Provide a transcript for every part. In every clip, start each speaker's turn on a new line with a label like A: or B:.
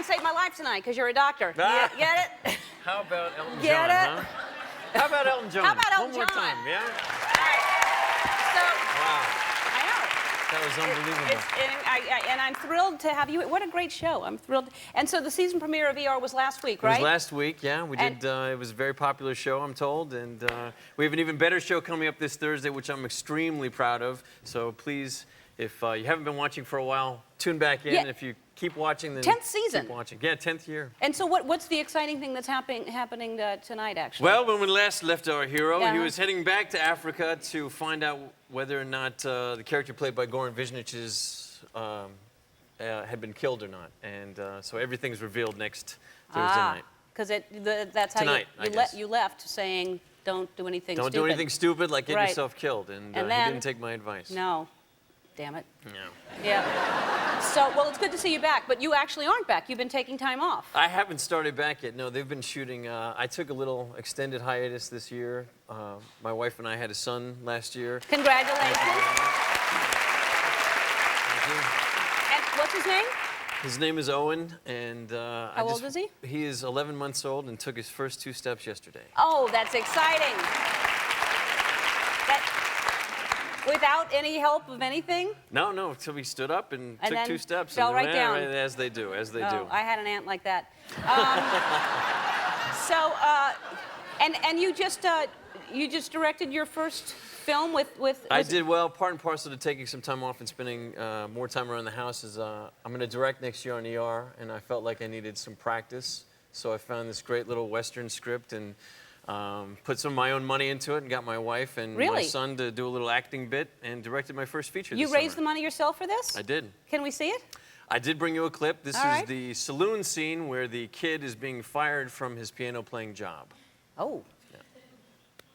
A: Someone saved my life tonight because you're a doctor. Get it?
B: How about Elton John,
A: Get it?
B: huh? How about Elton John?
A: How about Elton
B: One more
A: John?
B: time, yeah?
A: All right. So,
B: Wow.
A: I know.
B: That was unbelievable.
A: And I'm thrilled to have you. What a great show. I'm thrilled. And so the season premiere of ER was last week, right?
B: It was last week, yeah. We did. It was a very popular show, I'm told. And we have an even better show coming up this Thursday, which I'm extremely proud of. So please, if you haven't been watching for a while, tune back in.
A: Yeah.
B: If you keep watching, then
A: 10th season.
B: keep watching. Yeah, 10th year.
A: And so what's the exciting thing that's happening tonight, actually?
B: Well, when we last left our hero,
A: Yeah.
B: he was heading back to Africa to find out whether or not the character played by Goran Visnić's had been killed or not. And so everything's revealed next Thursday night.
A: Because that's how
B: Tonight,
A: you left saying don't do anything
B: Don't
A: stupid.
B: do anything stupid like get
A: Right.
B: yourself killed. And
A: then,
B: he didn't take my advice.
A: No. Damn it.
B: No.
A: Yeah. So, well, it's good to see you back, but you actually aren't back. You've been taking time off.
B: I haven't started back yet. No, they've been shooting. I took a little extended hiatus this year. My wife and I had a son last year.
A: Congratulations.
B: Thank you.
A: And what's his name?
B: His name is Owen, and
A: How old is he?
B: He is 11 months old and took his first 2 steps yesterday.
A: Oh, that's exciting. Without any help of anything?
B: No. So he stood up and took
A: then
B: 2 steps.
A: fell
B: and
A: right down.
B: As they do, as they do.
A: I had an aunt like that. And you just directed your first film with
B: I did well. Part and parcel to taking some time off and spending more time around the house is I'm going to direct next year on ER, and I felt like I needed some practice. So I found this great little Western script and put some of my own money into it and got my wife and my son to do a little acting bit and directed my first feature this
A: You raised the
B: summer.
A: money yourself for this?
B: I did.
A: Can we see it?
B: I did bring you a clip. This
A: All
B: is
A: right.
B: the saloon scene where the kid is being fired from his piano playing job.
A: Oh.
B: Yeah.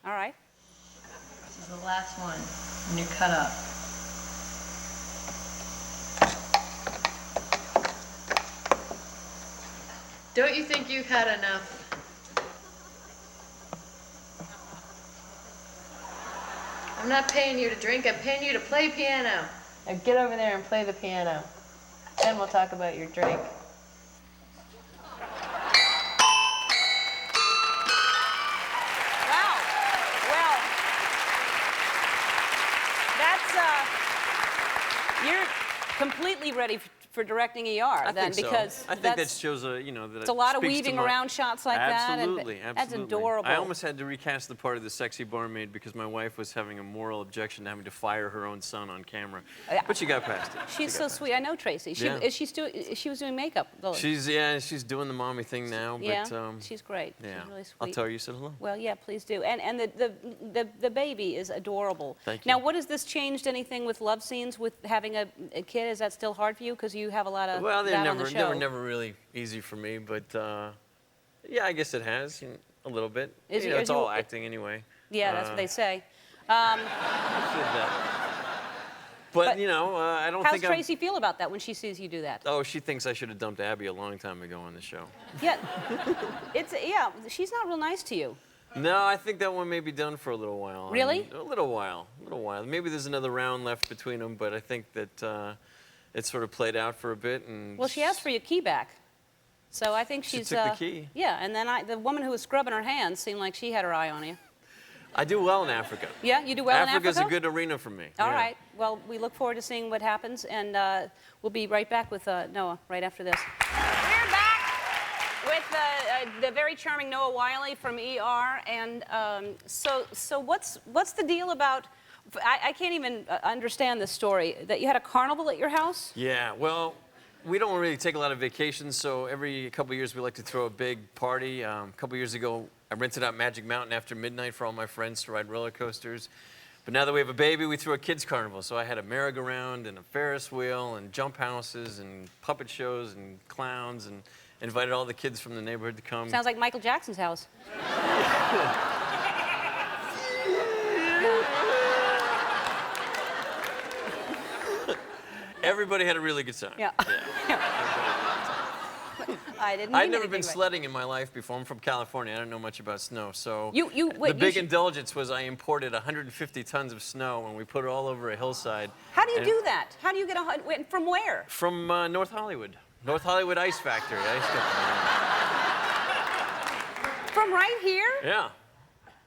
A: All right.
C: This is the last one, and you're cut up. Don't you think you've had enough? I'm not paying you to drink, I'm paying you to play piano. Now get over there and play the piano. Then we'll talk about your drink.
A: Wow. Well, you're completely ready for directing ER
B: I
A: then,
B: think so.
A: because
B: I think that shows that
A: it's a lot of weaving around shots like
B: absolutely,
A: that. And
B: absolutely.
A: That's adorable.
B: I almost had to recast the part of the sexy barmaid because my wife was having a moral objection to having to fire her own son on camera. But she got past it.
A: She's so sweet. I know Tracy. She was doing makeup. Though.
B: She's doing the mommy thing now.
A: Yeah,
B: but,
A: she's great.
B: Yeah.
A: She's really sweet.
B: I'll tell her you said hello.
A: Well, yeah, please do. And the baby is adorable.
B: Thank you.
A: Now, what has this changed anything with love scenes with having a kid? Is that still hard for you because you have a lot of
B: Well, they
A: on the show?
B: were never really easy for me, but yeah, I guess it has a little bit. It's all acting anyway.
A: Yeah, that's what they say.
B: But I don't think
A: How's Tracy feel about that when she sees you do that?
B: Oh, she thinks I should have dumped Abby a long time ago on the show.
A: Yeah, she's not real nice to you.
B: No, I think that one may be done for a little while.
A: Really?
B: A little while. Maybe there's another round left between them, but I think that it sort of played out for a bit. And
A: Well, she asked for your key back. So I think she's...
B: She took the key.
A: Yeah, and then the woman who was scrubbing her hands seemed like she had her eye on you.
B: I do well in Africa.
A: Yeah, you do well in Africa?
B: Africa's a good arena for me.
A: All right. Well, we look forward to seeing what happens, and we'll be right back with Noah right after this. We're back with the very charming Noah Wyle from ER, and so what's the deal about? I can't even understand this story that you had a carnival at your house.
B: Yeah. Well, we don't really take a lot of vacations, so every couple of years we like to throw a big party. A couple of years ago, I rented out Magic Mountain after midnight for all my friends to ride roller coasters. But now that we have a baby, we threw a kids' carnival. So I had a merry-go-round and a Ferris wheel and jump houses and puppet shows and clowns and invited all the kids from the neighborhood to come.
A: Sounds like Michael Jackson's house.
B: Everybody had a really good time.
A: Yeah. I didn't.
B: I'd never been sledding in my life before. I'm from California. I don't know much about snow. So
A: wait,
B: the big indulgence was I imported 150 tons of snow and we put it all over a hillside.
A: How do you do that? How do you get from where?
B: From North Hollywood. North Hollywood Ice Factory. Ice Company.
A: From right here?
B: Yeah.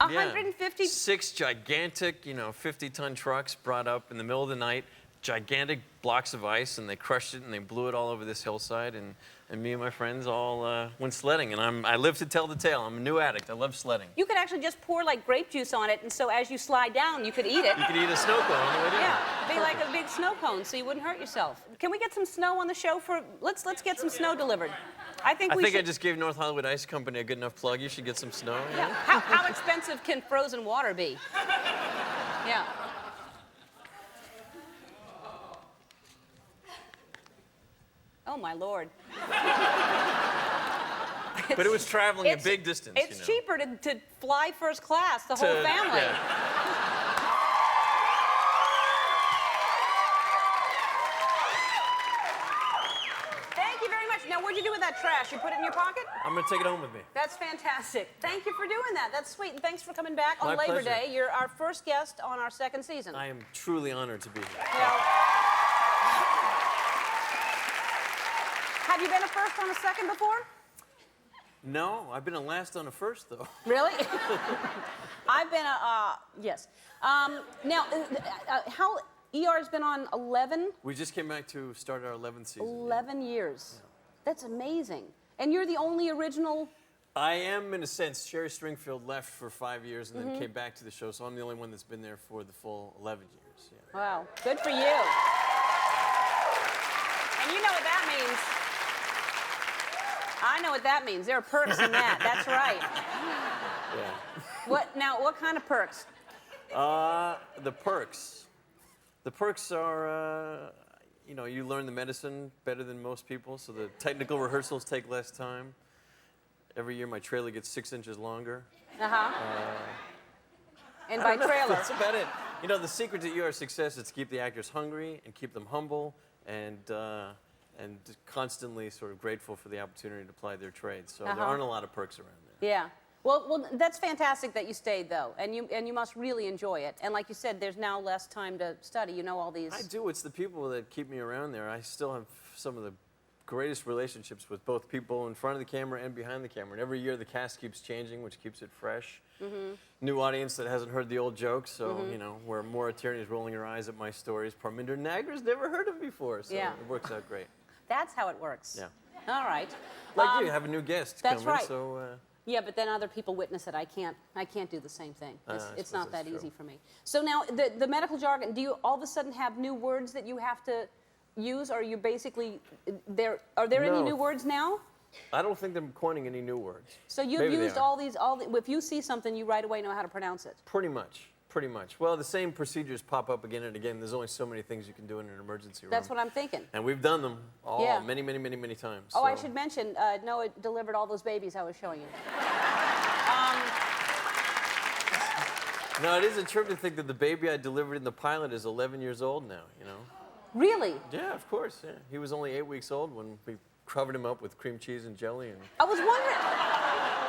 A: 150?
B: 6 gigantic, 50-ton trucks brought up in the middle of the night, gigantic blocks of ice, and they crushed it and they blew it all over this hillside. And me and my friends all went sledding. And I live to tell the tale. I'm a new addict. I love sledding.
A: You could actually just pour like grape juice on it, and so as you slide down, you could eat it.
B: You could eat a snow cone on the way down.
A: Yeah, be like a big snow cone, so you wouldn't hurt yourself. Can we get some snow on the show for? Let's get some snow delivered. I think
B: I
A: should.
B: just gave North Hollywood Ice Company a good enough plug. You should get some snow.
A: Yeah. How expensive can frozen water be? Yeah. Oh my Lord.
B: But it was traveling a big distance.
A: It's cheaper to fly first class, the whole family.
B: Yeah.
A: Thank you very much. Now, what'd you do with that trash? You put it in your pocket?
B: I'm going to take it home with me.
A: That's fantastic. Thank you for doing that. That's sweet. And thanks for coming back on
B: My
A: Labor
B: pleasure.
A: Day. You're our first guest on our second season.
B: I am truly honored to be here.
A: Well, have you been a first on a second before?
B: No, I've been a last on a first, though.
A: Really? I've been a, yes. Now, how, ER's been on 11?
B: We just came back to start our 11th season.
A: 11 years. Yeah. That's amazing. And you're the only original?
B: I am, in a sense. Sherry Stringfield left for 5 years and then came back to the show, so I'm the only one that's been there for the full 11 years. Yeah.
A: Wow, good for you. And you know what that means. I know what that means. There are perks in that. That's right.
B: Yeah.
A: What kind of perks?
B: The perks. The perks are, you learn the medicine better than most people, so the technical rehearsals take less time. Every year my trailer gets 6 inches longer.
A: And by trailer.
B: That's about it. The secret to ER success is to keep the actors hungry and keep them humble and constantly sort of grateful for the opportunity to apply their trade. So there aren't a lot of perks around there.
A: Yeah. Well, that's fantastic that you stayed, though, and you must really enjoy it. And like you said, there's now less time to study. You know all these.
B: I do. It's the people that keep me around there. I still have some of the greatest relationships with both people in front of the camera and behind the camera. And every year the cast keeps changing, which keeps it fresh. New audience that hasn't heard the old jokes, so where more attorneys rolling their eyes at my stories, Parminder Nagar's never heard of before. So it works out great.
A: That's how it works.
B: Yeah.
A: All right.
B: Like you have a new guest
A: that's
B: coming,
A: right.
B: so.
A: Yeah, but then other people witness it. I can't do the same thing. It's not that
B: true.
A: easy for me. So now, the medical jargon, do you all of a sudden have new words that you have to use, or are you basically, are there any new words now?
B: I don't think they're coining any new words.
A: So you've used if you see something, you right away know how to pronounce it?
B: Pretty much. Well, the same procedures pop up again and again. There's only so many things you can do in an emergency room.
A: That's what I'm thinking.
B: And we've done them all many times.
A: Oh, I should mention, Noah delivered all those babies I was showing you.
B: No, it is a trip to think that the baby I delivered in the pilot is 11 years old now,
A: Really?
B: Yeah, of course, yeah. He was only 8 weeks old when we covered him up with cream cheese and jelly.
A: I was wondering,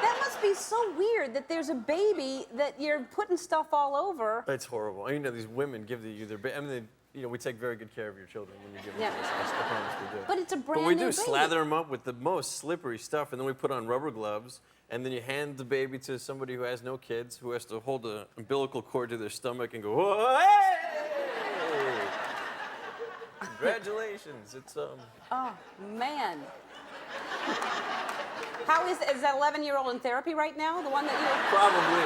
A: that must be so weird that there's a baby that you're putting stuff all over.
B: It's horrible. These women give you their baby. We take very good care of your children when you give them to us. I promise we do.
A: But it's a brand new
B: But we
A: baby.
B: do slather them up with the most slippery stuff, and then we put on rubber gloves, and then you hand the baby to somebody who has no kids, who has to hold the umbilical cord to their stomach and go, "Whoa, hey! Congratulations!" It's
A: Oh man. How is that 11-year-old in therapy right now? The one that you.
B: Probably.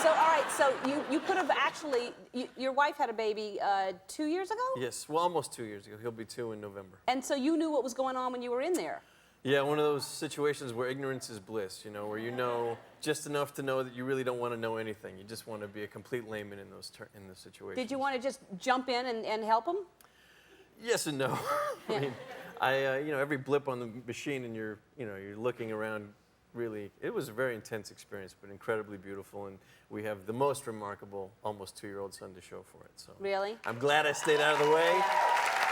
A: So all right. So you could have actually. Your wife had a baby 2 years ago.
B: Yes. Well, almost 2 years ago. He'll be 2 in November.
A: And so you knew what was going on when you were in there.
B: Yeah, one of those situations where ignorance is bliss, where you know just enough to know that you really don't want to know anything. You just want to be a complete layman in those situations.
A: Did you want to just jump in and help him?
B: Yes and no.
A: Yeah.
B: Every blip on the machine and you're looking around, really, it was a very intense experience, but incredibly beautiful, and we have the most remarkable almost 2-year-old son to show for it. So
A: Really?
B: I'm glad I stayed out of the way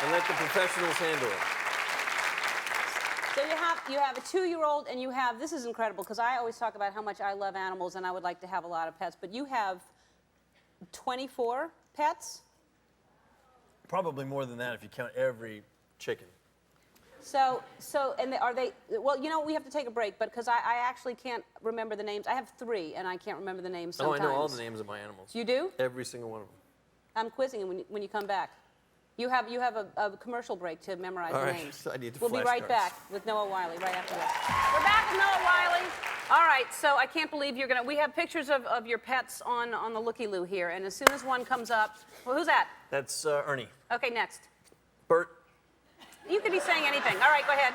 B: and let the professionals handle it.
A: So you have a 2-year-old, and this is incredible, because I always talk about how much I love animals and I would like to have a lot of pets, but you have 24 pets?
B: Probably more than that if you count every chicken.
A: Are they? Well, you know, we have to take a break, but because I actually can't remember the names. I have 3, and I can't remember the names sometimes.
B: Oh, I know all the names of my animals.
A: You do?
B: Every single one of them.
A: I'm quizzing you when you come back. You have a commercial break to memorize
B: All
A: the
B: right,
A: names.
B: so I need the
A: We'll be right
B: flashcards.
A: back with Noah Wyle right after this. We're back with Noah Wyle. All right, so I can't believe you're gonna. We have pictures of your pets on the looky-loo here, and as soon as one comes up, well, who's that?
B: That's Ernie.
A: Okay, next.
B: Bert.
A: You could be saying anything. All right, go ahead.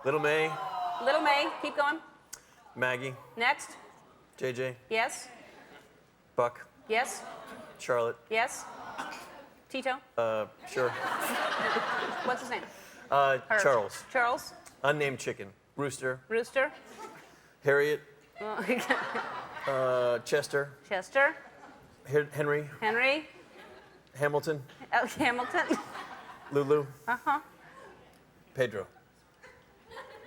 B: Little May.
A: Little May, keep going.
B: Maggie.
A: Next.
B: JJ.
A: Yes.
B: Buck.
A: Yes.
B: Charlotte.
A: Yes. Tito.
B: Sure.
A: What's his name?
B: Charles.
A: Charles.
B: Unnamed chicken. Rooster.
A: Rooster.
B: Harriet. Chester.
A: Chester.
B: Henry.
A: Henry.
B: Hamilton.
A: Hamilton.
B: Lulu.
A: Uh-huh.
B: Pedro.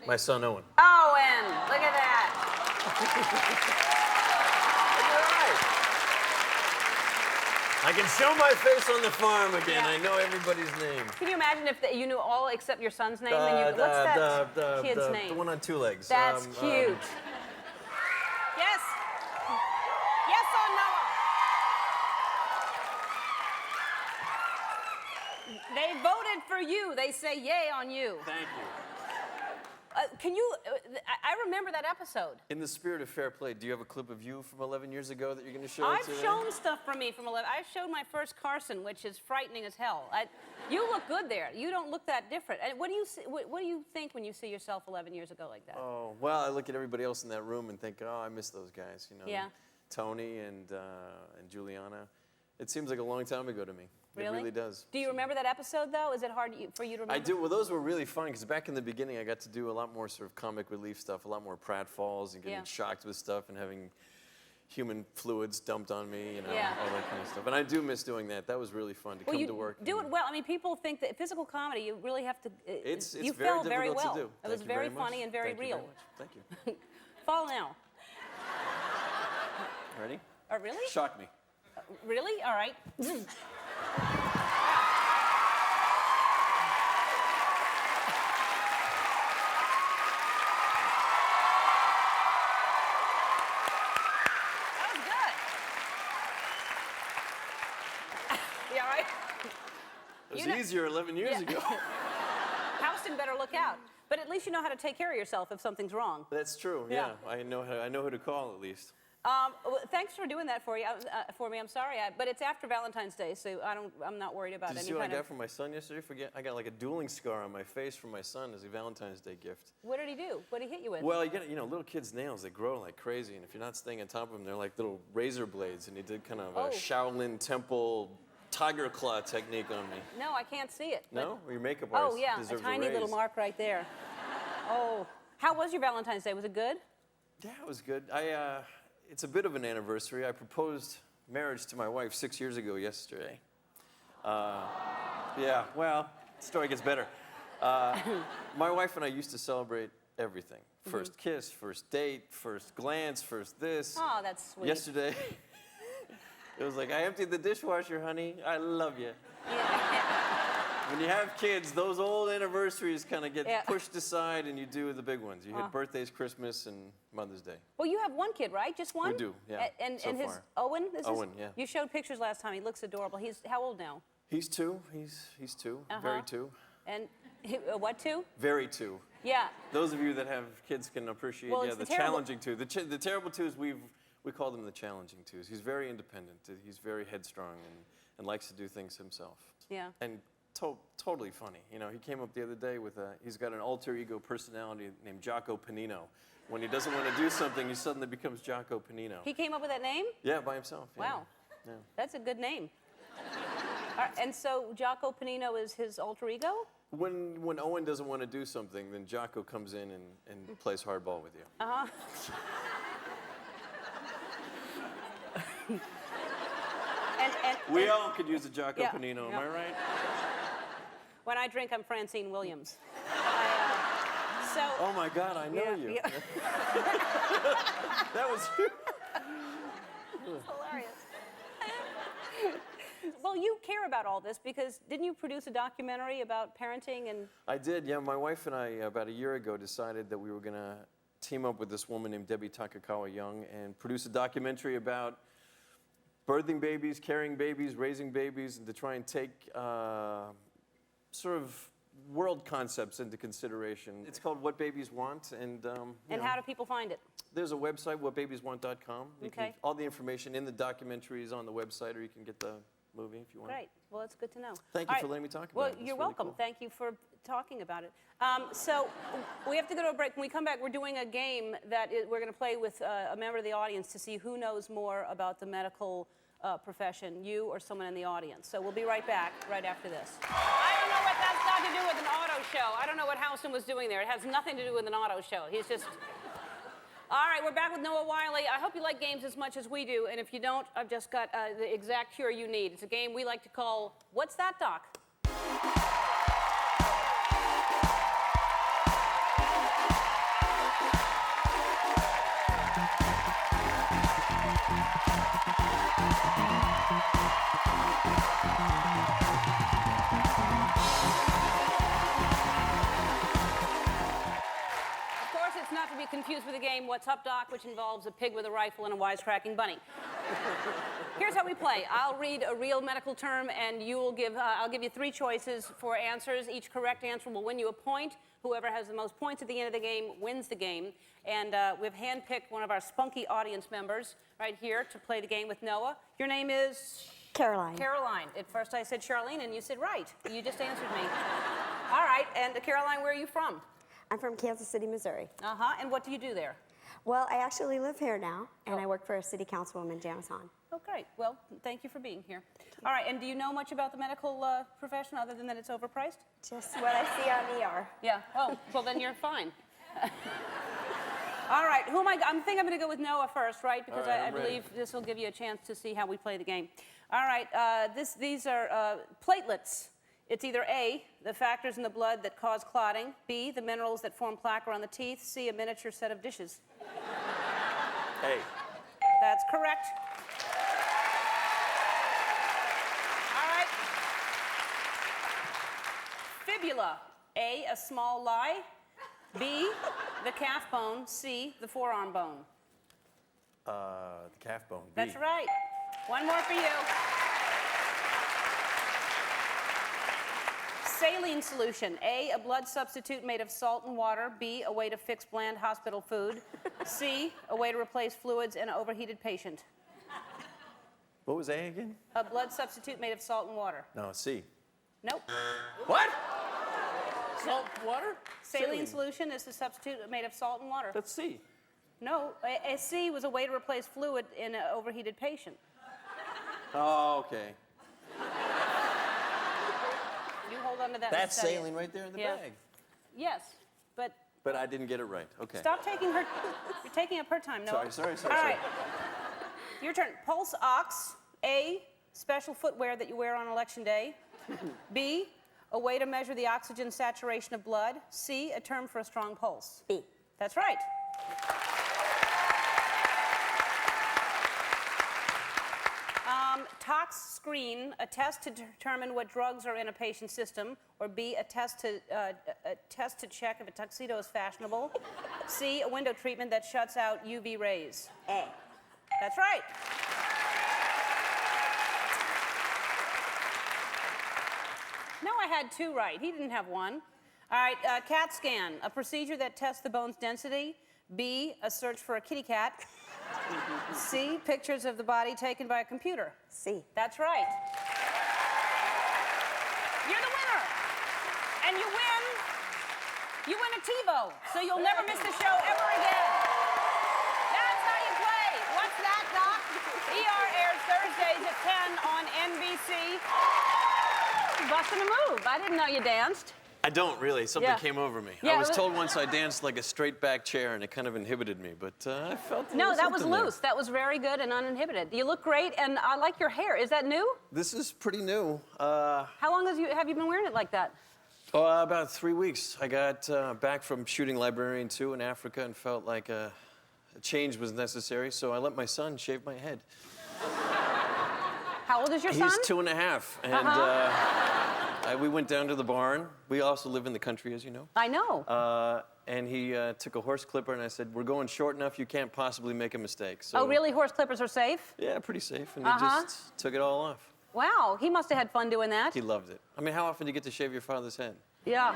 B: My son Owen.
A: Owen. Look at that.
B: I can show my face on the farm again.
A: Yeah.
B: I know everybody's name.
A: Can you imagine if you knew all except your son's name? And you, what's that kid's name?
B: The one on 2 legs.
A: That's cute. Yes. Yes on Noah. They voted for you. They say yay on you.
B: Thank you.
A: Can you? I remember that episode.
B: In the spirit of fair play, do you have a clip of you from 11 years ago that you're going to show
A: I've
B: today?
A: shown stuff from me from 11. I showed my first Carson, which is frightening as hell. You look good there. You don't look that different. And what do you think when you see yourself 11 years ago like that?
B: Oh, well, I look at everybody else in that room and think, oh, I miss those guys. You know,
A: Yeah.
B: Tony and Juliana. It seems like a long time ago to me.
A: Really?
B: It really does.
A: Do you remember that episode, though? Is it hard for you to remember?
B: I do. Well, those were really fun because back in the beginning, I got to do a lot more sort of comic relief stuff, a lot more pratfalls and getting shocked with stuff and having human fluids dumped on me, you know, all that kind of stuff. And I do miss doing that. That was really fun to come to work.
A: Do it well. I mean, people think that physical comedy, you really have to.
B: It's
A: you
B: very
A: felt very
B: difficult
A: well.
B: to do.
A: It was very funny and very real.
B: Thank you.
A: Fall now.
B: Ready?
A: Oh, really?
B: Shock me.
A: Really? All right.
B: It was easier 11 years ago.
A: Houston better look out. But at least you know how to take care of yourself if something's wrong.
B: That's true. Yeah, I know who to call at least.
A: Well, thanks for doing that for me. I'm sorry, but it's after Valentine's Day, so I'm not worried about
B: Did you
A: any
B: see what
A: kind
B: I
A: of.
B: got from my son yesterday? I got like a dueling scar on my face from my son as a Valentine's Day gift.
A: What did he do? What did he hit you with?
B: Well, you get, little kids' nails, they grow like crazy, and if you're not staying on top of them, they're like little razor blades, and he did kind of a Shaolin Temple tiger claw technique on me.
A: No, I can't see it.
B: No? Well, your makeup artist deserves
A: a tiny little mark right there. Oh, how was your Valentine's Day? Was it good?
B: Yeah, it was good. It's a bit of an anniversary. I proposed marriage to my wife 6 years ago yesterday. Yeah, well, the story gets better. My wife and I used to celebrate everything. First kiss, first date, first glance, first this.
A: Oh, that's sweet.
B: Yesterday, it was like, I emptied the dishwasher, honey. I love you.
A: Yeah.
B: When you have kids, those old anniversaries kind of get pushed aside and you do the big ones. You hit birthdays, Christmas, and Mother's Day.
A: Well, you have one kid, right? Just one?
B: We do, yeah.
A: And
B: so
A: his
B: far.
A: Owen?
B: Owen, yeah.
A: You showed pictures last time. He looks adorable. He's how old now?
B: He's 2. He's 2. Very 2.
A: And what 2?
B: Very 2.
A: Yeah.
B: Those of you that have kids can appreciate, the challenging 2. The terrible 2s, we call them the challenging 2s. He's very independent. He's very headstrong and likes to do things himself.
A: Yeah.
B: And totally funny. You know, he came up the other day with he's got an alter ego personality named Jocko Panino. When he doesn't want to do something, he suddenly becomes Jocko Panino.
A: He came up with that name?
B: Yeah, by himself. Yeah.
A: Wow.
B: Yeah.
A: That's a good name. And so Jocko Panino is his alter ego?
B: When Owen doesn't want to do something, then Jocko comes in and plays hardball with you.
A: Uh-huh.
B: We all could use a Jocko Panino, am I right?
A: When I drink, I'm Francine Williams.
B: Oh my God, I know you.
A: Yeah.
B: That was you.
A: Hilarious. Well, you care about all this because didn't you produce a documentary about parenting and...
B: I did, yeah. My wife and I, about a year ago, decided that we were going to team up with this woman named Debbie Takakawa Young and produce a documentary about birthing babies, carrying babies, raising babies, and to try and take sort of world concepts into consideration. It's called What Babies Want, and
A: how do people find it?
B: There's a website, whatbabieswant.com.
A: Okay.
B: All the information in the documentary is on the website, or you can get the movie if you want.
A: Great. Well, it's good to know.
B: Thank you for letting me talk about it.
A: Well,
B: It's
A: you're
B: really
A: welcome.
B: cool.
A: Thank you for talking about it. So we have to go to a break. When we come back, we're doing a game that we're going to play with a member of the audience to see who knows more about the medical profession, you or someone in the audience. So we'll be right back right after this. I don't know what that's got to do with an auto show. I don't know what Houston was doing there. It has nothing to do with an auto show. He's just... All right, we're back with Noah Wyle. I hope you like games as much as we do, and if you don't, I've just got the exact cure you need. It's a game we like to call What's That, Doc? It's not to be confused with the game What's Up, Doc, which involves a pig with a rifle and a wisecracking bunny. Here's how we play. I'll read a real medical term, and I'll give you 3 choices for answers. Each correct answer will win you a point. Whoever has the most points at the end of the game wins the game. And we've handpicked one of our spunky audience members right here to play the game with Noah. Your name is?
D: Caroline.
A: Caroline. At first I said Charlene, and you said right. You just answered me. All right, and Caroline, where are you from?
D: I'm from Kansas City, Missouri.
A: Uh-huh, and what do you do there?
D: Well, I actually live here now, and I work for a city councilwoman, Janice Hahn.
A: Oh, great. Well, thank you for being here. All right, and do you know much about the medical profession other than that it's overpriced?
D: Just what I see on ER.
A: Yeah, oh, well then you're fine. All right, I think I'm gonna go with Noah first, right? Because
B: right,
A: I
B: I'm ready.
A: believe this will give you a chance to see how we play the game. All right, these are platelets. It's either A, the factors in the blood that cause clotting, B, the minerals that form plaque around the teeth, C, a miniature set of dishes.
B: Hey.
A: That's correct. All right. Fibula. A, a small lie. B, the calf bone. C, the forearm bone.
B: The calf bone. B.
A: That's right. One more for you. Saline solution. A, a blood substitute made of salt and water. B, a way to fix bland hospital food. C, a way to replace fluids in an overheated patient.
B: What was A again?
A: A blood substitute made of salt and water.
B: No, C.
A: Nope.
B: What? Salt water?
A: Saline solution is the substitute made of salt and water.
B: That's C.
A: No, a C was a way to replace fluid in an overheated patient.
B: Oh, okay.
A: You hold on to that.
B: That's
A: and study it.
B: saline right there in the
A: Yeah.
B: bag.
A: Yes, but
B: But I didn't get it right. Okay.
A: stop taking her. You're taking up her time, Noah.
B: Sorry.
A: All right. Your turn. Pulse ox. A, special footwear that you wear on election day. B, a way to measure the oxygen saturation of blood. C, a term for a strong pulse.
D: B.
A: That's right. Tox screen, a test to determine what drugs are in a patient's system, or B, a test to check if a tuxedo is fashionable. C, a window treatment that shuts out UV rays.
D: A.
A: That's right. No, I had 2 right. He didn't have 1. All right, CAT scan, a procedure that tests the bone's density. B, a search for a kitty cat. C, pictures of the body taken by a computer.
D: C.
A: That's right. You're the winner. And you win a TiVo, so you'll never miss the show ever again. That's how you play. What's that, Doc? ER airs Thursdays at 10 on NBC. Busting a move. I didn't know you danced.
B: I don't really. Something
A: Yeah.
B: came over me.
A: Yeah,
B: I was
A: it was-
B: told once I danced like a straight back chair, and it kind of inhibited me. But I felt
A: No, that was
B: something there.
A: loose. That was very good and uninhibited. You look great, and I like your hair. Is that new?
B: This is pretty new.
A: How long have you been wearing it like that?
B: About 3 weeks. I got back from shooting Librarian 2 in Africa and felt like a change was necessary, so I let my son shave my head.
A: How old is your son?
B: He's 2.5, and we went down to the barn. We also live in the country, as you know.
A: I know.
B: And he took a horse clipper, and I said, "We're going short enough. You can't possibly make a mistake." So,
A: Oh, really? Horse clippers are safe?
B: Yeah, pretty safe. And he just took it all off.
A: Wow, he must have had fun doing that.
B: He loved it. I mean, how often do you get to shave your father's head?
A: Yeah.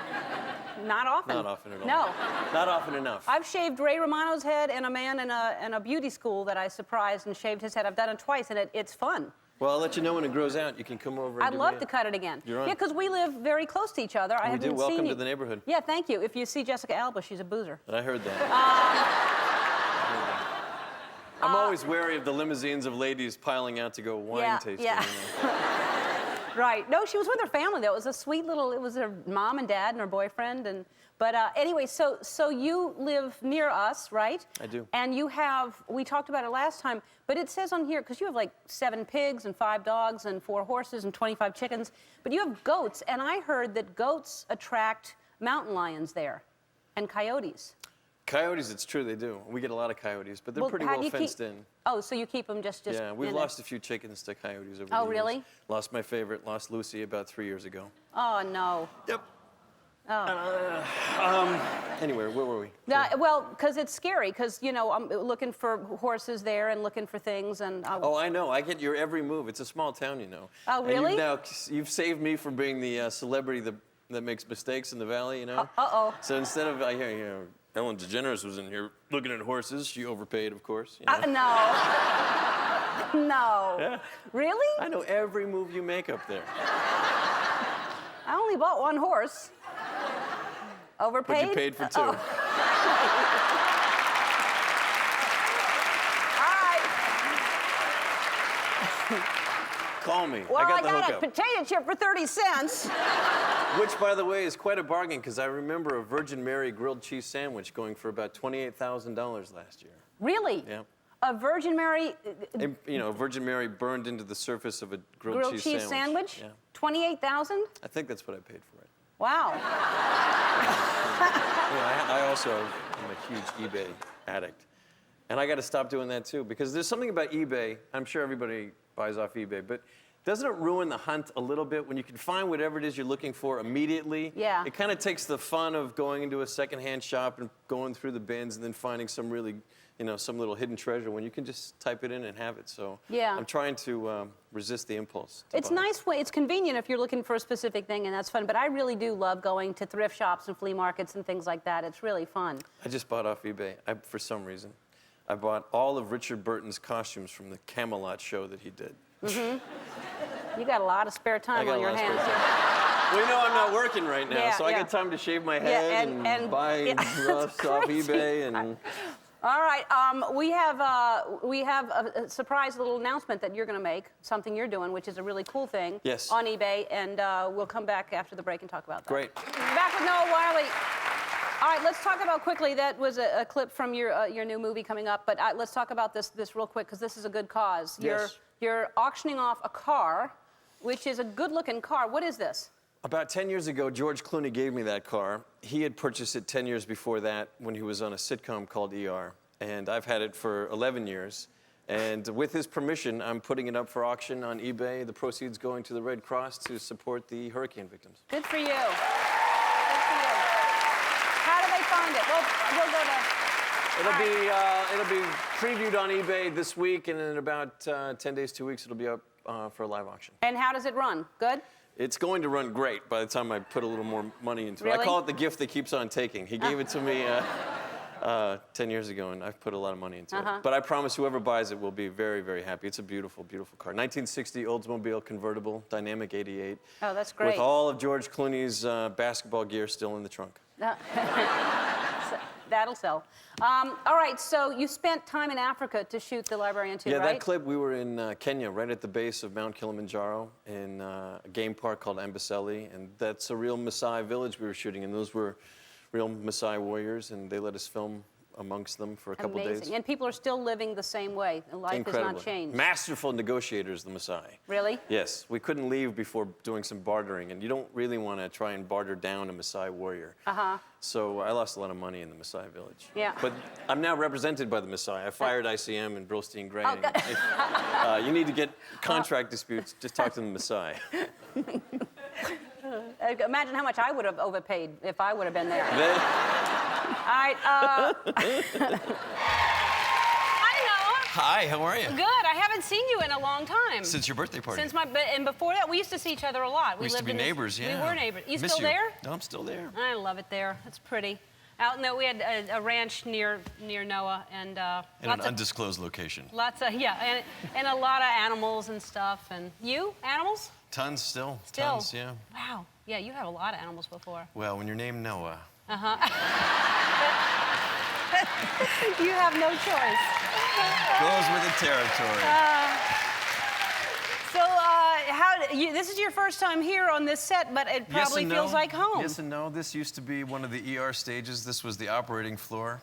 A: Not often.
B: Not often at all.
A: No.
B: Not often enough.
A: I've shaved Ray Romano's head and a man in a beauty school that I surprised and shaved his head. I've done it twice, and it's fun.
B: Well, I'll let you know when it grows out. You can come over and
A: I'd love to cut it again.
B: You're on.
A: Yeah, because we live very close to each other. I
B: We
A: haven't
B: do. Welcome
A: seen
B: to
A: you.
B: the neighborhood.
A: Yeah, thank you. If you see Jessica Alba, she's a boozer.
B: I heard that. I'm always wary of the limousines of ladies piling out to go wine tasting.
A: Yeah.
B: You know?
A: Right. No, she was with her family, though. It was a sweet little, it was her mom and dad and her boyfriend. But anyway, so you live near us, right?
B: I do.
A: And you have, we talked about it last time, but it says on here, because you have like 7 pigs and 5 dogs and 4 horses and 25 chickens, but you have goats, and I heard that goats attract mountain lions there and coyotes.
B: Coyotes, it's true, they do. We get a lot of coyotes, but they're pretty
A: how do
B: well
A: you
B: fenced in.
A: Oh, so you keep them just
B: Yeah, we've
A: in
B: lost a few chickens to coyotes over the
A: Oh,
B: years.
A: really?
B: Lost my favorite, lost Lucy about 3 years ago.
A: Oh, no.
B: Yep. Anyway, where were we?
A: Well, because it's scary, because, you know, I'm looking for horses there and looking for things, and...
B: Oh, I know. I get your every move. It's a small town, you know.
A: Oh, really?
B: And you've saved me from being the celebrity that makes mistakes in the valley, you know?
A: Uh-oh.
B: So instead of, I hear, you know, Ellen DeGeneres was in here looking at horses. She overpaid, of course. You know?
A: No. No.
B: Yeah.
A: Really?
B: I know every move you make up there.
A: I only bought 1 horse. Overpaid?
B: But you paid for 2.
A: Oh. All right.
B: Call me.
A: Well,
B: I got the
A: a
B: hookup.
A: potato chip for 30 cents.
B: Which, by the way, is quite a bargain, because I remember a Virgin Mary grilled cheese sandwich going for about $28,000 last year.
A: Really?
B: Yeah.
A: A Virgin Mary...
B: And, you know, Virgin Mary burned into the surface of a grilled cheese sandwich.
A: sandwich?
B: Yeah.
A: 28,000?
B: I think that's what I paid for it.
A: Wow.
B: I also am a huge eBay addict. And I got to stop doing that, too, because there's something about eBay. I'm sure everybody buys off eBay, but doesn't it ruin the hunt a little bit when you can find whatever it is you're looking for immediately?
A: Yeah.
B: It kind of takes the fun of going into a secondhand shop and going through the bins and then finding some really, you know, some little hidden treasure when you can just type it in and have it. So
A: Yeah.
B: I'm trying to resist the impulse.
A: It's nice, it's convenient if you're looking for a specific thing, and that's fun. But I really do love going to thrift shops and flea markets and things like that. It's really fun.
B: I just bought off eBay, for some reason. I bought all of Richard Burton's costumes from the Camelot show that he did.
A: You got a lot of spare time on your hands.
B: Well, you know I'm not working right now,
A: Yeah,
B: so I
A: yeah.
B: got time to shave my head and buy stuff off eBay and...
A: All right, we have a surprise little announcement that you're going to make, something you're doing, which is a really cool thing.
B: Yes.
A: On eBay, and we'll come back after the break and talk about that.
B: Great.
A: Back with Noah Wyle. All right, let's talk about quickly. That was a clip from your new movie coming up, but let's talk about this real quick, because this is a good cause.
B: Yes.
A: You're auctioning off a car, which is a good-looking car. What is this?
B: About 10 years ago, George Clooney gave me that car. He had purchased it 10 years before that when he was on a sitcom called ER. And I've had it for 11 years. And with his permission, I'm putting it up for auction on eBay. The proceeds going to the Red Cross to support the hurricane victims.
A: Good for you. Good for you. How do they find it? We'll go to...
B: It'll be previewed on eBay this week, and in about 10 days, 2 weeks, it'll be up for a live auction.
A: And how does it run? Good?
B: It's going to run great by the time I put a little more money into it.
A: Really?
B: I call it the gift that keeps on taking. He gave it to me 10 years ago, and I've put a lot of money into it. But I promise whoever buys it will be very, very happy. It's a beautiful, beautiful car. 1960 Oldsmobile convertible, dynamic 88.
A: Oh, that's great.
B: With all of George Clooney's basketball gear still in the trunk.
A: That'll sell. All right, so you spent time in Africa to shoot The Librarian too,
B: Yeah,
A: right?
B: that clip, we were in Kenya, right at the base of Mount Kilimanjaro, in a game park called Amboseli, and that's a real Maasai village we were shooting, and those were real Maasai warriors, and they let us film amongst them for a couple
A: Amazing.
B: days.
A: And people are still living the same way. Life
B: Incredible.
A: has not changed.
B: Masterful negotiators, the Maasai.
A: Really?
B: Yes, we couldn't leave before doing some bartering, and you don't really want to try and barter down a Maasai warrior. So I lost a lot of money in the Maasai village.
A: Yeah.
B: But I'm now represented by the Maasai. I fired ICM and Brillstein Gray.
A: Oh, good.
B: If you need to get contract disputes, just talk to the Maasai.
A: Imagine how much I would have overpaid if I would have been there. All right. Hi, Noah.
E: Hi, how are you?
A: Good. I haven't seen you in a long time.
E: Since your birthday party.
A: And before that, we used to see each other a lot.
E: We used to be neighbors, yeah.
A: We were neighbors. You
E: Miss
A: still there?
E: No, I'm still there.
A: I love it there. It's pretty. We had a ranch near Noah, and
E: In an undisclosed location.
A: lots of and a lot of animals and stuff. And you, animals?
E: Tons still.
A: Still.
E: Tons, yeah.
A: Wow. Yeah, you have a lot of animals before.
E: Well, when you're named Noah.
A: You have no choice.
E: Goes with the territory.
A: This is your first time here on this set, but it probably feels like home.
E: Yes and no. This used to be one of the ER stages. This was the operating floor.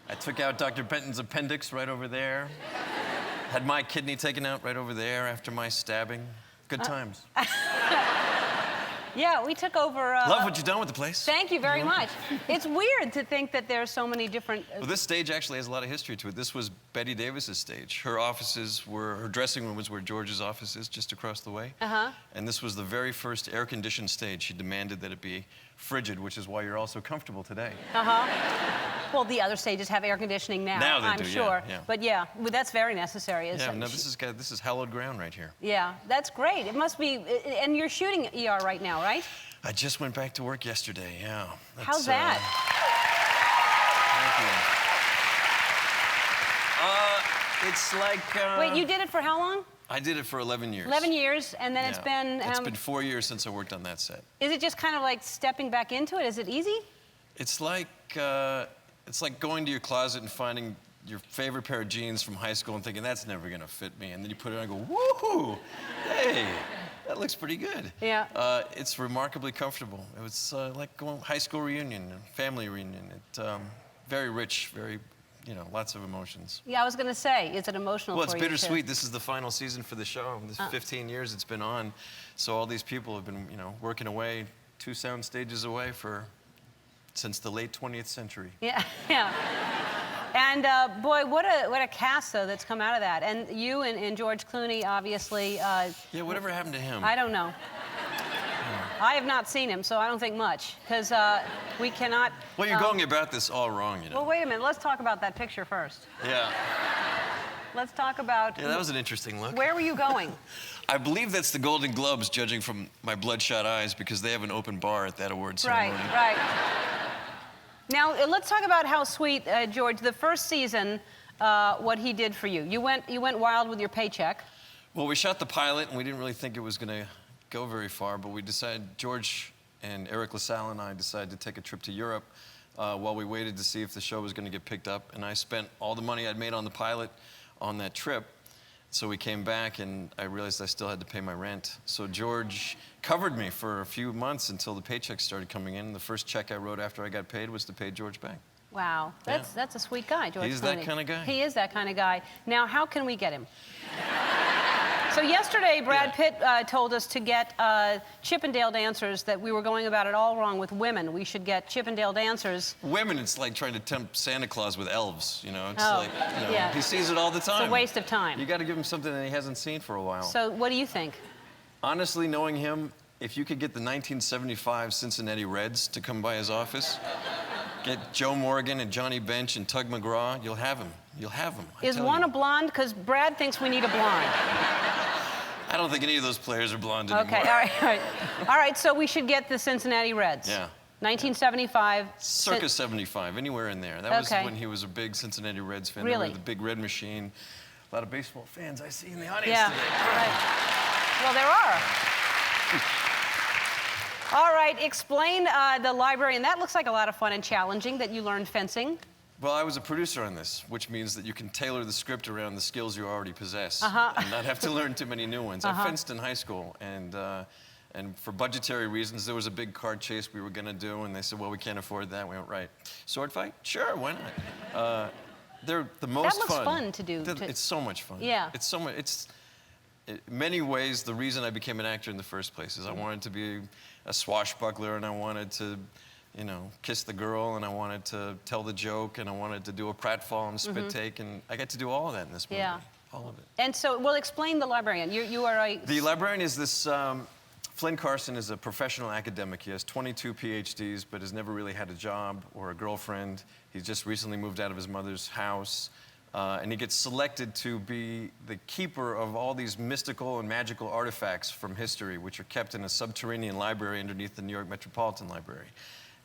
E: I took out Dr. Benton's appendix right over there. Had my kidney taken out right over there after my stabbing. Good times.
A: Yeah, we took over.
E: Love what you've done with the place.
A: Thank you very much. It's weird to think that there's so many different.
E: Well, this stage actually has a lot of history to it. This was Betty Davis's stage. Her dressing room was where George's office is, just across the way. And this was the very first air-conditioned stage. She demanded that it be frigid, which is why you're all so comfortable today.
A: Well, the other stages have air conditioning now.
E: Now they
A: I'm
E: do, yeah,
A: sure.
E: yeah.
A: But yeah, that's very necessary.
E: Yeah, no, this is hallowed ground right here.
A: Yeah, that's great. It must be. And you're shooting ER right now, right?
E: I just went back to work yesterday, yeah.
A: How's that?
E: Thank you. It's like...
A: Wait, you did it for how long?
E: I did it for 11 years.
A: 11 years, and then it's been...
E: It's been 4 years since I worked on that set.
A: Is it just kind of like stepping back into it? Is it easy?
E: It's like going to your closet and finding your favorite pair of jeans from high school and thinking, that's never gonna fit me. And then you put it on and go, woohoo, hey, that looks pretty good.
A: Yeah.
E: It's remarkably comfortable. It was like going high school reunion, family reunion. Very rich, very, lots of emotions.
A: Yeah, I was gonna say, is it emotional
E: Well,
A: for
E: it's
A: you?
E: bittersweet. This is the final season for the show. This 15 years it's been on. So all these people have been, working away 2 sound stages away since the late 20th century.
A: Yeah, yeah. And boy, what a cast though that's come out of that. And you and George Clooney, obviously.
E: Yeah, whatever happened to him?
A: I don't know. I have not seen him, so I don't think much, because we cannot.
E: Well, you're going about this all wrong,
A: Well, wait a minute. Let's talk about that picture first.
E: Yeah.
A: Let's talk about.
E: Yeah, that was an interesting look.
A: Where were you going?
E: I believe that's the Golden Globes, judging from my bloodshot eyes, because they have an open bar at that award ceremony.
A: Right. Now, let's talk about how sweet, George, the first season, what he did for you. You went wild with your paycheck.
E: Well, we shot the pilot, and we didn't really think it was going to go very far, but we decided, George and Eric LaSalle and I decided to take a trip to Europe while we waited to see if the show was going to get picked up. And I spent all the money I'd made on the pilot on that trip. So we came back, and I realized I still had to pay my rent. So George covered me for a few months until the paychecks started coming in. The first check I wrote after I got paid was to pay George back.
A: Wow, that's a sweet guy, George Clooney.
E: He's that kind of guy.
A: He is that kind of guy. Now, how can we get him? So yesterday, Brad Pitt told us to get Chippendale dancers, that we were going about it all wrong with women. We should get Chippendale dancers.
E: Women, it's like trying to tempt Santa Claus with elves, It's
A: yeah.
E: he sees it all the time.
A: It's a waste of time.
E: You got to give him something that he hasn't seen for a while.
A: So what do you think?
E: Honestly, knowing him, if you could get the 1975 Cincinnati Reds to come by his office, get Joe Morgan and Johnny Bench and Tug McGraw, you'll have him. You'll have him.
A: Is one a blonde? Because Brad thinks we need a blonde.
E: I don't think any of those players are blonde anymore.
A: Okay, all right. All right, so we should get the Cincinnati Reds.
E: Yeah.
A: 1975.
E: Circa 75, anywhere in there. That was when he was a big Cincinnati Reds fan.
A: Really?
E: They were the Big Red Machine. A lot of baseball fans I see in the audience
A: Yeah,
E: today.
A: right. Well, there are. All right, explain the library. And that looks like a lot of fun and challenging, that you learned fencing.
E: Well, I was a producer on this, which means that you can tailor the script around the skills you already possess and not have to learn too many new ones. I fenced in high school, and And for budgetary reasons, there was a big car chase we were going to do, and they said, well, we can't afford that. We went, right. Sword fight? Sure, why not? They're the most
A: That looks fun to do.
E: It's so much fun.
A: Yeah.
E: It's so much. In many ways, the reason I became an actor in the first place is I wanted to be a swashbuckler, and I wanted to, you know, kiss the girl, and I wanted to tell the joke, and I wanted to do a pratfall and spit take, and I got to do all of that in this movie.
A: Yeah.
E: All of it.
A: And so, well, explain The Librarian. You are a...
E: The Librarian is this... Flynn Carson is a professional academic. He has 22 PhDs, but has never really had a job or a girlfriend. He's just recently moved out of his mother's house. And he gets selected to be the keeper of all these mystical and magical artifacts from history, which are kept in a subterranean library underneath the New York Metropolitan Library.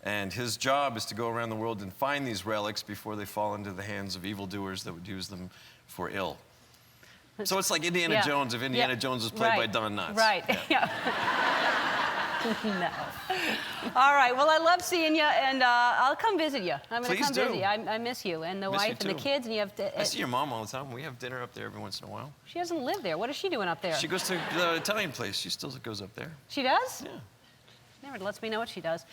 E: And his job is to go around the world and find these relics before they fall into the hands of evildoers that would use them for ill. So it's like Indiana Jones if Indiana Jones was played by Don Knotts.
A: Right. Yeah. No. All right. Well, I love seeing you, and I'll come visit you. I'm going to come visit you. I miss you and the wife and the kids, and you have to.
E: I see your mom all the time. We have dinner up there every once in a while.
A: She doesn't live there. What is she doing up there?
E: She goes to the Italian place. She still goes up there.
A: She does?
E: Yeah.
A: Never lets me know what she does.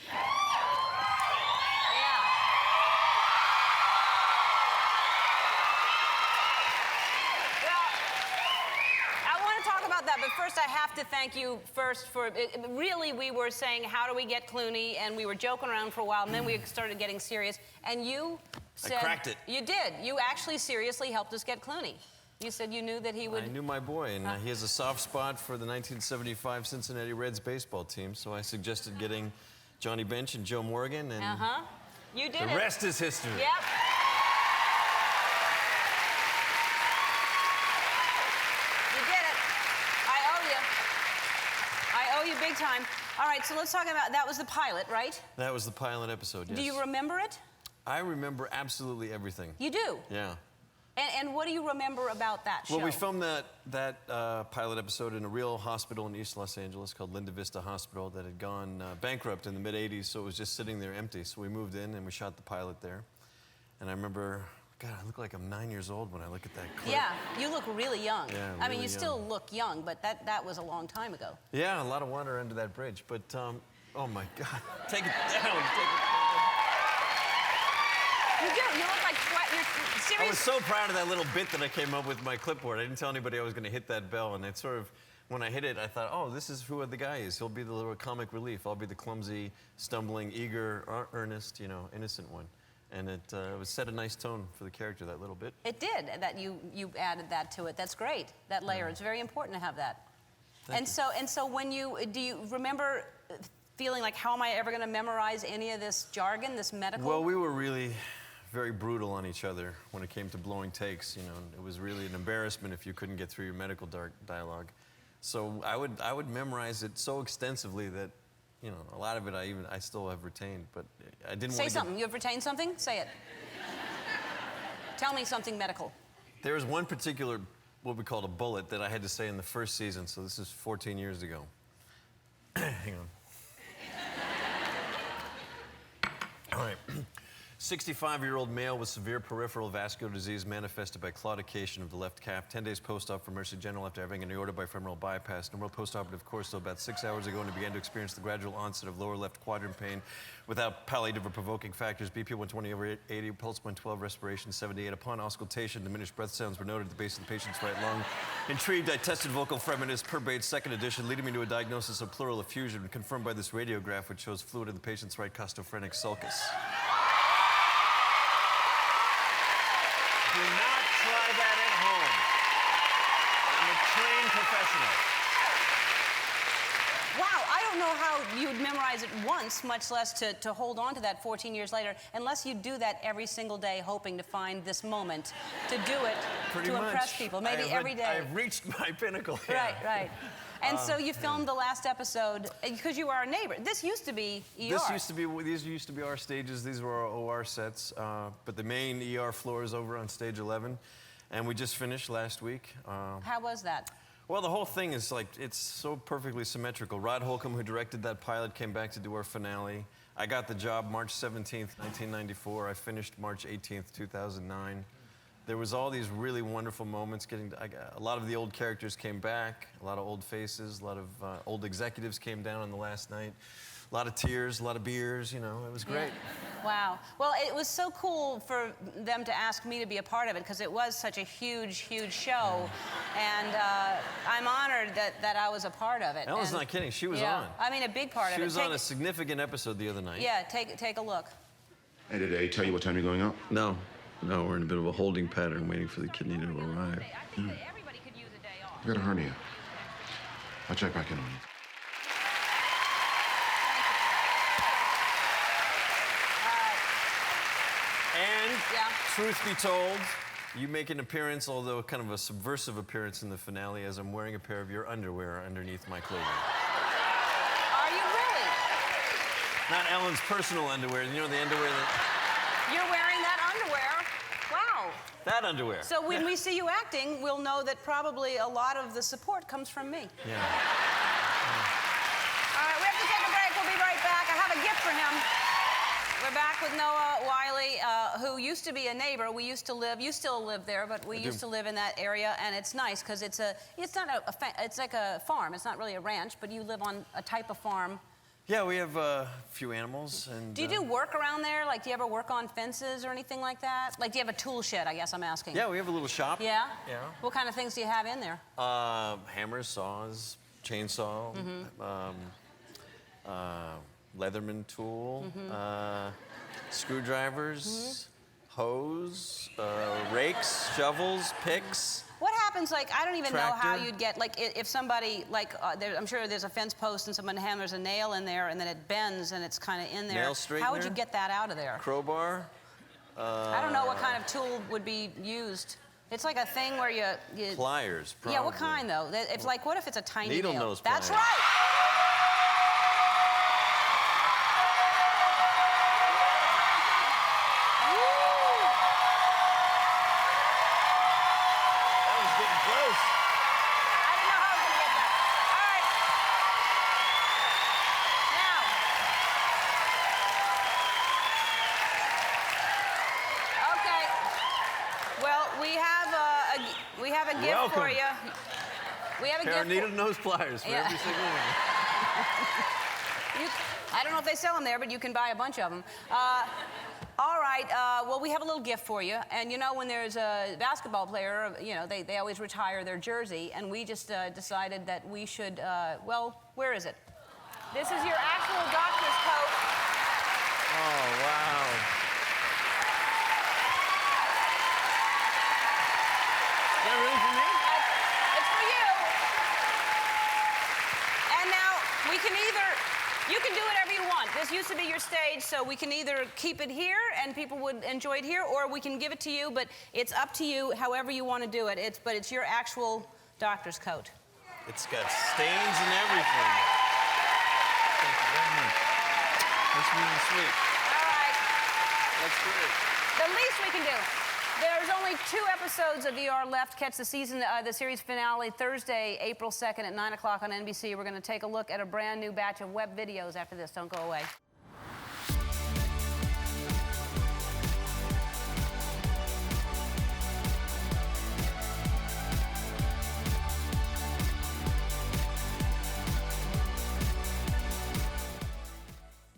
A: But first, I have to thank you first for, really, we were saying, how do we get Clooney? And we were joking around for a while, and then we started getting serious. And you said...
E: I cracked it.
A: You did. You actually seriously helped us get Clooney. You said you knew that he would...
B: I knew my boy, and he has a soft spot for the 1975 Cincinnati Reds baseball team, so I suggested getting Johnny Bench and Joe Morgan, and
A: You did
B: the rest is history.
A: Yep. Big time. All right, so let's talk about, that was the pilot, right?
B: That was the pilot episode, yes.
A: Do you remember it?
B: I remember absolutely everything.
A: You do?
B: Yeah.
A: And what do you remember about that show?
B: Well, we filmed that pilot episode in a real hospital in East Los Angeles called Linda Vista Hospital that had gone bankrupt in the mid-'80s, so it was just sitting there empty. So we moved in and we shot the pilot there. And I remember... God, I look like I'm 9 years old when I look at that clip.
A: Yeah, you look really young.
B: Yeah,
A: I mean,
B: really
A: you still look young, but that was a long time ago.
B: Yeah, a lot of water under that bridge. But, oh my God. Take it down.
A: You do. You look like you're serious.
B: I was so proud of that little bit that I came up with my clipboard. I didn't tell anybody I was going to hit that bell. And it sort of, when I hit it, I thought, oh, this is who the guy is. He'll be the little comic relief. I'll be the clumsy, stumbling, eager, earnest, you know, innocent one. And it set a nice tone for the character, that little bit.
A: It did, that you added that to it. That's great, that layer. It's very important to have that. And so when do you remember feeling like, how am I ever going to memorize any of this jargon, this medical?
B: Well, we were really very brutal on each other when it came to blowing takes. You know, it was really an embarrassment if you couldn't get through your medical dialogue. So I would memorize it so extensively that, you know, a lot of it I still have retained, but I didn't want to...
A: Say something. You have retained something? Say it. Tell me something medical.
B: There was one particular, what we called a bullet, that I had to say in the first season, so this is 14 years ago. Hang on. All right. 65-year-old male with severe peripheral vascular disease manifested by claudication of the left calf. 10 days post-op for Mercy General after having an aorta bifemoral bypass. Normal post-operative course till about 6 hours ago, and he began to experience the gradual onset of lower left quadrant pain without palliative or provoking factors. BP 120/80, pulse 112, respiration 78. Upon auscultation, diminished breath sounds were noted at the base of the patient's right lung. Intrigued, I tested vocal fragments per Bates, second edition, leading me to a diagnosis of pleural effusion, confirmed by this radiograph, which shows fluid in the patient's right costophrenic sulcus. Do not try that at home. I'm a trained professional.
A: Wow, I don't know how you'd memorize it once, much less to hold on to that 14 years later, unless you do that every single day, hoping to find this moment to do it,
B: Pretty
A: to
B: much.
A: impress people, maybe every day.
B: I've reached my pinnacle. Yeah.
A: Right, right. And so you filmed the last episode because you were our neighbor. This used to be ER.
B: These used to be our stages. These were our OR sets. But the main ER floor is over on stage 11, and we just finished last week.
A: How was that?
B: Well, the whole thing is like, it's so perfectly symmetrical. Rod Holcomb, who directed that pilot, came back to do our finale. I got the job March 17th, 1994. I finished March 18th, 2009.
E: there was all these really wonderful moments. A lot of the old characters came back, a lot of old faces, a lot of old executives came down on the last night. A lot of tears, a lot of beers, you know, it was great.
A: Yeah. Wow. Well, it was so cool for them to ask me to be a part of it because it was such a huge, huge show. And I'm honored that I was a part of it.
E: Ellen's not kidding, she was on.
A: I mean, a big part of it.
E: She was on a significant episode the other night.
A: Yeah, take a look.
F: Hey, did they tell you what time you're going out?
E: No, we're in a bit of a holding pattern waiting for the kidney to arrive.
A: I think that everybody could use a day off.
F: I got a hernia. I'll check back in on you.
E: And, truth be told, you make an appearance, although kind of a subversive appearance in the finale, as I'm wearing a pair of your underwear underneath my clothing.
A: Are you really?
E: Not Ellen's personal underwear, you know, the underwear that...
A: You're wearing that underwear? Wow.
E: That underwear.
A: So when we see you acting, we'll know that probably a lot of the support comes from me.
E: Yeah.
A: All right, we have to take a break. We'll be right back. I have a gift for him. We're back with Noah Wyle, who used to be a neighbor. We used to live, you still live there, but we used to live in that area, and it's nice because it's like a farm. It's not really a ranch, but you live on a type of farm.
E: Yeah, we have a few animals. And
A: do you do work around there? Like, do you ever work on fences or anything like that? Like, do you have a tool shed, I guess I'm asking?
E: Yeah, we have a little shop.
A: Yeah?
E: Yeah.
A: What kind of things do you have in there?
E: Hammers, saws, chainsaw, Leatherman tool, screwdrivers, hose, rakes, shovels, picks.
A: What happens, like, I don't even know how
E: Tractor.
A: you'd get, like, if somebody, like, I'm sure there's a fence post and someone hammers a nail in there and then it bends and it's kind of in there.
E: Nail straightener.
A: How would you get that out of there?
E: Crowbar.
A: I don't know what kind of tool would be used. It's like a thing where you
E: Pliers, probably.
A: Yeah, what kind, though? It's like, what if it's a tiny
E: Needle
A: nail?
E: nose
A: That's
E: pliers.
A: right! We have a gift for you. We have a gift.
E: Needle nose pliers for every single one.
A: I don't know if they sell them there, but you can buy a bunch of them. All right. Well, we have a little gift for you. And you know, when there's a basketball player, you know, they always retire their jersey, and we just decided that we should. Well, where is it? This is your actual doctor's coat.
E: Oh wow. Is that really for me?
A: It's for you. And now, we can you can do whatever you want. This used to be your stage, so we can either keep it here and people would enjoy it here, or we can give it to you, but it's up to you however you want to do it. But it's your actual doctor's coat.
E: It's got stains and everything. Thank you very much. That's really sweet.
A: All right.
E: That's great.
A: The least we can do. There's only 2 episodes of ER left. Catch the series finale Thursday, April 2nd at 9 o'clock on NBC. We're going to take a look at a brand new batch of web videos after this. Don't go away.